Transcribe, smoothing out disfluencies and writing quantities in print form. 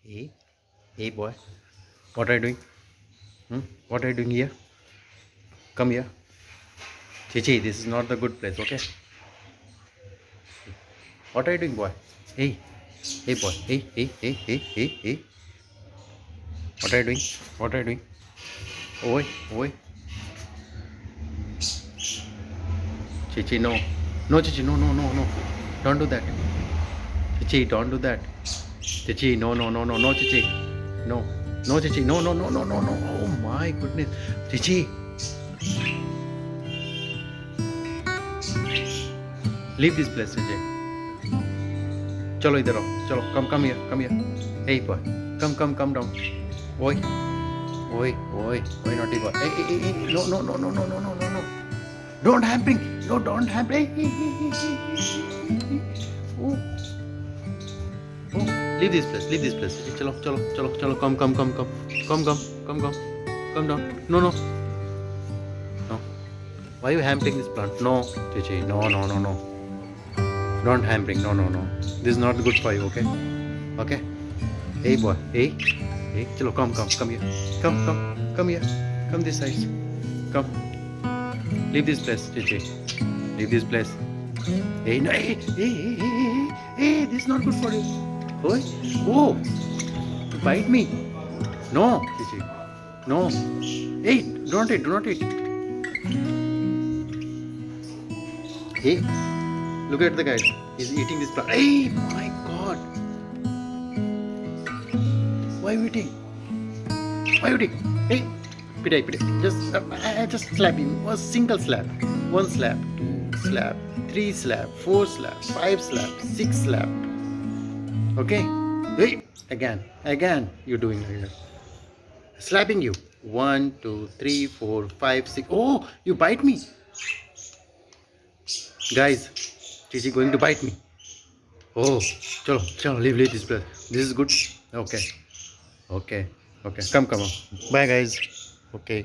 Hey, hey boy, what are you doing? What are you doing here? Come here. Chichi, this is not the good place, okay? What are you doing, boy? Hey, hey boy, hey. What are you doing? What are you doing? Oi, oi. Chichi, no. No, Chichi, no. Don't do that. Chichi, don't do that. Chichi, no, Chichi. No. No, Chichi, no. Oh my goodness. Chichi, leave this place, Chichi. चलो इधर आओ, चलो come here. Hey boy, come down. Oi, naughty boy. Hey, no. Don't hampering. No, don't hampering. Oh, leave this place. चलो, come down. No. Why are you hampering this plant? No, Chichi, no. Don't hampering. No. This is not good for you, okay? Hey boy, hey. Chalo, come here. Come here. Come this side. Come. Leave this place, Chichi. Leave this place. Hey, no, hey. This is not good for you. Oi. Oh, you bite me. No, Chichi. No. Hey, do not eat. Hey, look at the guy. He's eating this plant. Hey, my God. Why are you eating? Hey, pity. Just slap him. A single slap. 1 slap, 2 slap, 3 slap, 4 slap, 5 slap, 6 slap. Okay? Hey, again. You're doing like that. Slapping you. 1, 2, 3, 4, 5, 6. Oh, you bite me. Guys, Chichi going to bite me. Oh, chalo, leave this place. This is good. Okay. Come on. Bye, guys. Okay.